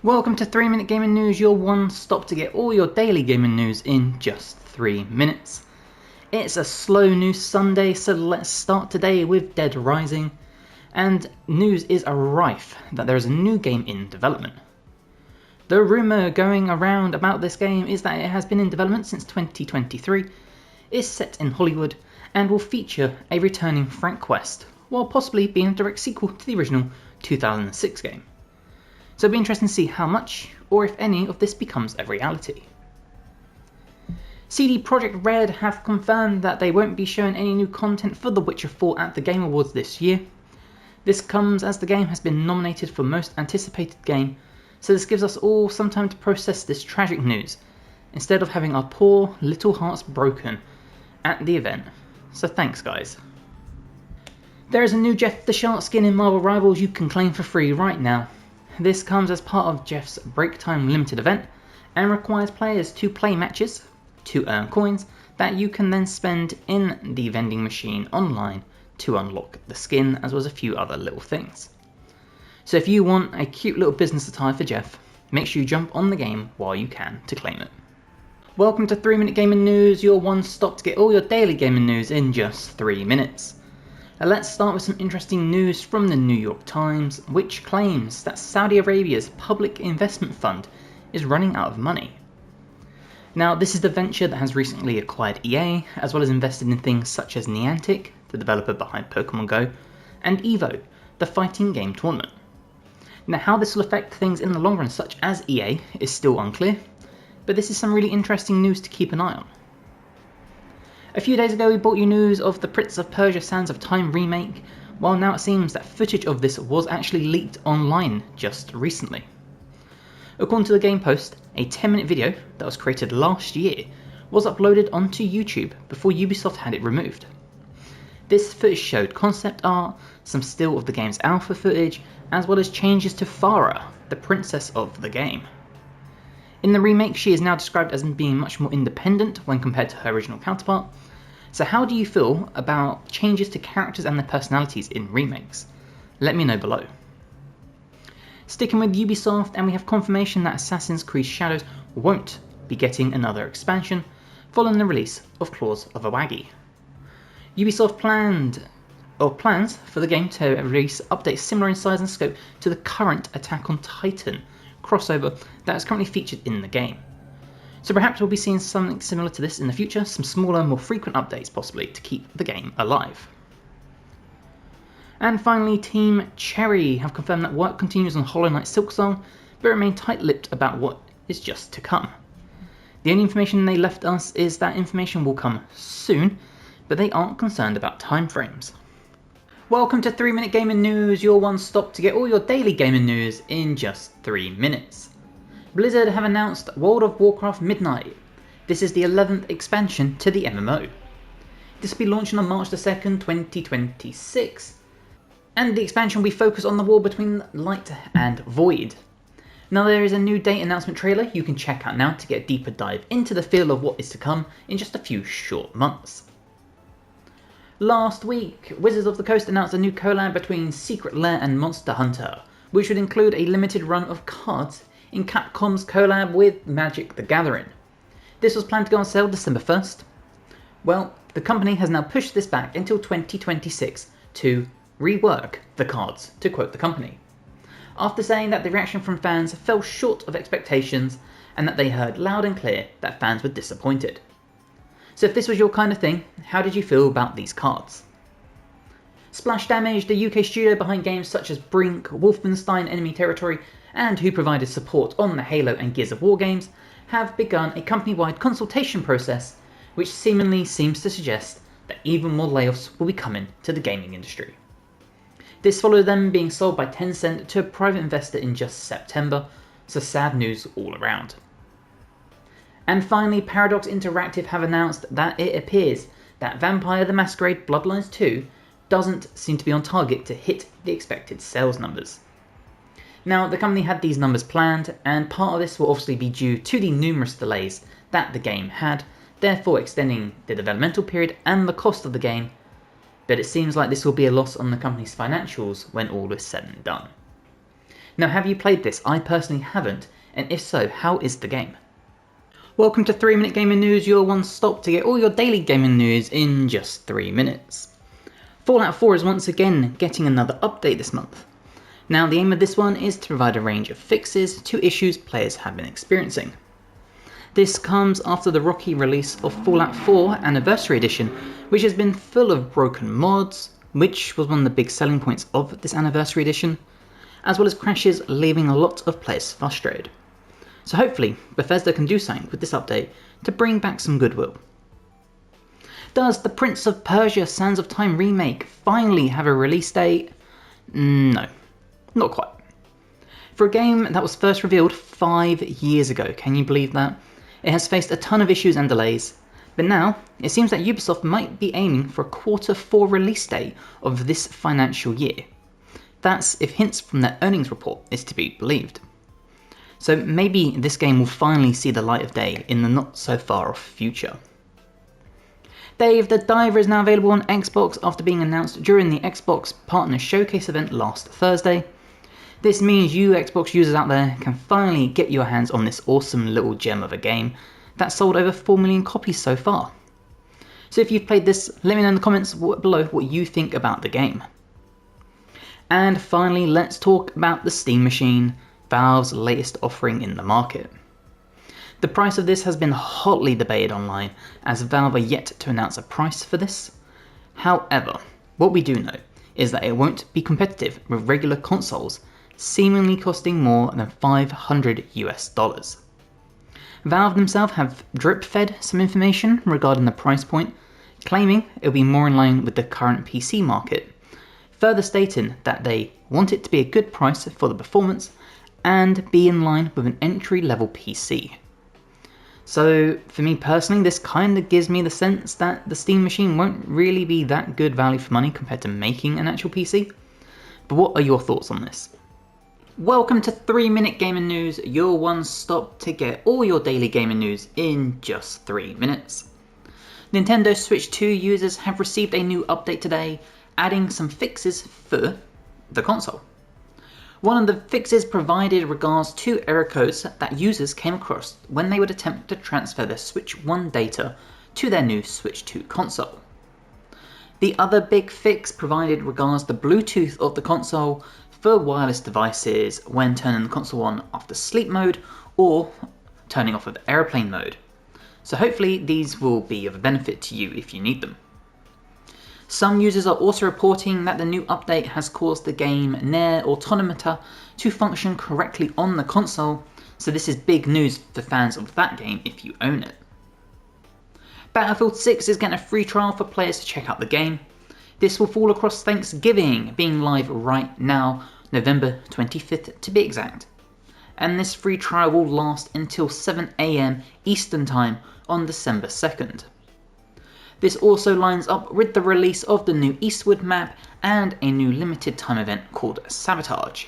Welcome to 3 Minute Gaming News, your one stop to get all your daily gaming news in just 3 minutes. It's a slow news Sunday, so let's start today with Dead Rising. And news is rife that there is a new game in development. The rumour going around about this game is that it has been in development since 2023, is set in Hollywood, and will feature a returning Frank West, while possibly being a direct sequel to the original 2006 game. So it'll be interesting to see how much, or if any, of this becomes a reality. CD Projekt Red have confirmed that they won't be showing any new content for The Witcher 4 at the Game Awards this year. This comes as the game has been nominated for Most Anticipated Game, so this gives us all some time to process this tragic news, instead of having our poor little hearts broken at the event. So thanks guys. There is a new Jeff the Shark skin in Marvel Rivals you can claim for free right now. This comes as part of Jeff's Break Time Limited event and requires players to play matches to earn coins that you can then spend in the vending machine online to unlock the skin, as well as a few other little things. So if you want a cute little business attire for Jeff, make sure you jump on the game while you can to claim it. Welcome to 3 Minute Gaming News, your one stop to get all your daily gaming news in just 3 minutes. Let's start with some interesting news from the New York Times, which claims that Saudi Arabia's public investment fund is running out of money. Now, this is the venture that has recently acquired EA, as well as invested in things such as Niantic, the developer behind Pokemon Go, and EVO, the fighting game tournament. Now, how this will affect things in the long run, such as EA, is still unclear, but this is some really interesting news to keep an eye on. A few days ago we brought you news of the Prince of Persia Sands of Time remake, while now it seems that footage of this was actually leaked online just recently. According to the Game Post, a 10-minute video that was created last year was uploaded onto YouTube before Ubisoft had it removed. This footage showed concept art, some still of the game's alpha footage, as well as changes to Farah, the princess of the game. In the remake, she is now described as being much more independent when compared to her original counterpart. So how do you feel about changes to characters and their personalities in remakes? Let me know below. Sticking with Ubisoft, and we have confirmation that Assassin's Creed Shadows won't be getting another expansion following the release of Claws of Awagi. Ubisoft plans for the game to release updates similar in size and scope to the current Attack on Titan crossover that is currently featured in the game. So perhaps we'll be seeing something similar to this in the future, some smaller, more frequent updates possibly to keep the game alive. And finally, Team Cherry have confirmed that work continues on Hollow Knight Silksong, but remain tight-lipped about what is just to come. The only information they left us is that information will come soon, but they aren't concerned about timeframes. Welcome to 3 Minute Gaming News, your one stop to get all your daily gaming news in just 3 minutes. Blizzard have announced World of Warcraft Midnight. This is the 11th expansion to the MMO. This will be launching on March 2nd, 2026, and the expansion will be focused on the war between Light and Void. Now there is a new date announcement trailer you can check out now to get a deeper dive into the feel of what is to come in just a few short months. Last week, Wizards of the Coast announced a new collab between Secret Lair and Monster Hunter, which would include a limited run of cards in Capcom's collab with Magic the Gathering. This was planned to go on sale December 1st. Well, the company has now pushed this back until 2026 to rework the cards, to quote the company, after saying that the reaction from fans fell short of expectations and that they heard loud and clear that fans were disappointed. So if this was your kind of thing, how did you feel about these cards? Splash Damage, the UK studio behind games such as Brink, Wolfenstein Enemy Territory, and who provided support on the Halo and Gears of War games, have begun a company-wide consultation process which seemingly seems to suggest that even more layoffs will be coming to the gaming industry. This followed them being sold by Tencent to a private investor in just September, so sad news all around. And finally, Paradox Interactive have announced that it appears that Vampire the Masquerade Bloodlines 2 doesn't seem to be on target to hit the expected sales numbers. Now, the company had these numbers planned, and part of this will obviously be due to the numerous delays that the game had, therefore extending the developmental period and the cost of the game, but it seems like this will be a loss on the company's financials when all is said and done. Now, have you played this? I personally haven't, and if so, how is the game? Welcome to 3 Minute Gaming News, your one stop to get all your daily gaming news in just 3 minutes. Fallout 4 is once again getting another update this month. Now, the aim of this one is to provide a range of fixes to issues players have been experiencing. This comes after the rocky release of Fallout 4 Anniversary Edition, which has been full of broken mods, which was one of the big selling points of this Anniversary Edition, as well as crashes leaving a lot of players frustrated. So hopefully Bethesda can do something with this update to bring back some goodwill. Does the Prince of Persia Sands of Time remake finally have a release date? No, not quite. For a game that was first revealed 5 years ago, can you believe that? It has faced a ton of issues and delays, but now it seems that Ubisoft might be aiming for a Q4 release date of this financial year. That's if hints from their earnings report is to be believed. So maybe this game will finally see the light of day in the not so far off future. Dave the Diver is now available on Xbox after being announced during the Xbox Partner Showcase event last Thursday. This means you Xbox users out there can finally get your hands on this awesome little gem of a game that's sold over 4 million copies so far. So if you've played this, let me know in the comments below what you think about the game. And finally, let's talk about the Steam Machine, Valve's latest offering in the market. The price of this has been hotly debated online, as Valve are yet to announce a price for this. However, what we do know is that it won't be competitive with regular consoles, seemingly costing more than $500 US. Valve themselves have drip-fed some information regarding the price point, claiming it will be more in line with the current PC market, further stating that they want it to be a good price for the performance and be in line with an entry-level PC. So for me personally, this kind of gives me the sense that the Steam Machine won't really be that good value for money compared to making an actual PC. But what are your thoughts on this? Welcome to 3 Minute Gaming News, your one stop to get all your daily gaming news in just 3 minutes. Nintendo Switch 2 users have received a new update today, adding some fixes for the console. One of the fixes provided regards to error codes that users came across when they would attempt to transfer their Switch 1 data to their new Switch 2 console. The other big fix provided regards the Bluetooth of the console for wireless devices when turning the console on after sleep mode or turning off with airplane mode. So hopefully these will be of benefit to you if you need them. Some users are also reporting that the new update has caused the game Nier Automata to function correctly on the console, so this is big news for fans of that game if you own it. Battlefield 6 is getting a free trial for players to check out the game. This will fall across Thanksgiving, being live right now, November 25th to be exact. And this free trial will last until 7 AM Eastern Time on December 2nd. This also lines up with the release of the new Eastwood map and a new limited time event called Sabotage.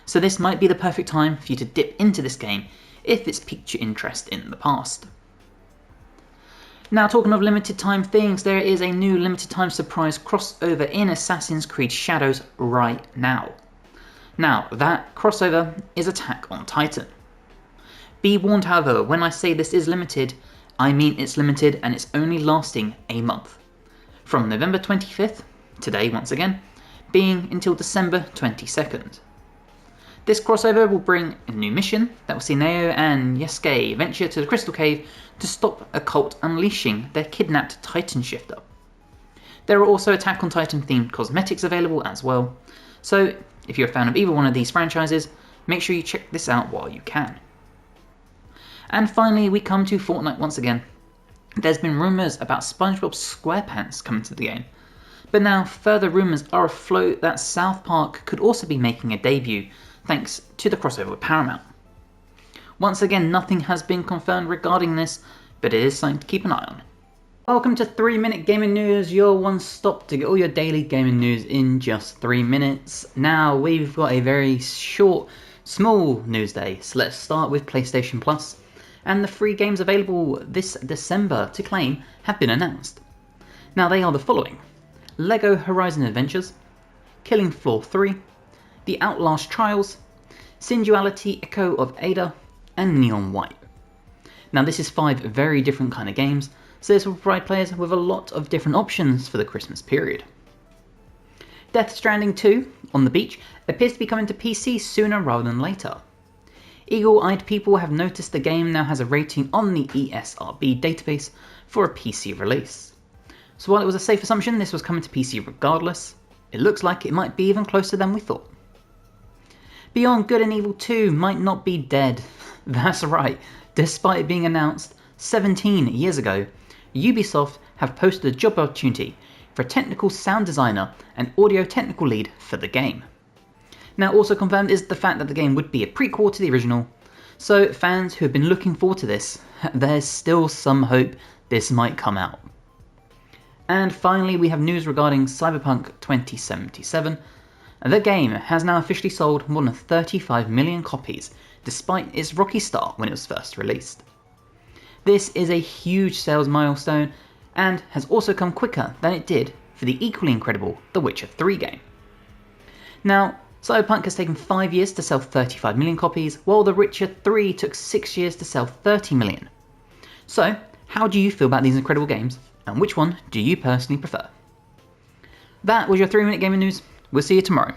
So this might be the perfect time for you to dip into this game if it's piqued your interest in the past. Now, talking of limited time things, there is a new limited time surprise crossover in Assassin's Creed Shadows right now. Now, that crossover is Attack on Titan. Be warned however, when I say this is limited, I mean it's limited and it's only lasting a month. From November 25th, today once again, being until December 22nd. This crossover will bring a new mission that will see Neo and Yasuke venture to the Crystal Cave to stop a cult unleashing their kidnapped Titan Shifter. There are also Attack on Titan themed cosmetics available as well, so if you're a fan of either one of these franchises, make sure you check this out while you can. And finally, we come to Fortnite once again. There's been rumours about SpongeBob SquarePants coming to the game, but now further rumours are afloat that South Park could also be making a debut thanks to the crossover with Paramount. Once again, nothing has been confirmed regarding this, but it is something to keep an eye on. Welcome to 3 Minute Gaming News, your one stop to get all your daily gaming news in just 3 minutes. Now, we've got a very short, small news day, so let's start with PlayStation Plus. And the free games available this December to claim have been announced. Now they are the following: LEGO Horizon Adventures, Killing Floor 3, The Outlast Trials, Synduality, Echo of Ada, and Neon White. Now this is 5 very different kind of games, so this will provide players with a lot of different options for the Christmas period. Death Stranding 2, On the Beach, appears to be coming to PC sooner rather than later. Eagle-eyed people have noticed the game now has a rating on the ESRB database for a PC release. So while it was a safe assumption this was coming to PC regardless, it looks like it might be even closer than we thought. Beyond Good and Evil 2 might not be dead. That's right, despite it being announced 17 years ago, Ubisoft have posted a job opportunity for a technical sound designer and audio technical lead for the game. Now also confirmed is the fact that the game would be a prequel to the original, so fans who have been looking forward to this, there's still some hope this might come out. And finally we have news regarding Cyberpunk 2077. The game has now officially sold more than 35 million copies, despite its rocky start when it was first released. This is a huge sales milestone, and has also come quicker than it did for the equally incredible The Witcher 3 game. Now, Cyberpunk has taken 5 years to sell 35 million copies, while The Witcher 3 took 6 years to sell 30 million. So, how do you feel about these incredible games, and which one do you personally prefer? That was your 3-minute gaming news. We'll see you tomorrow.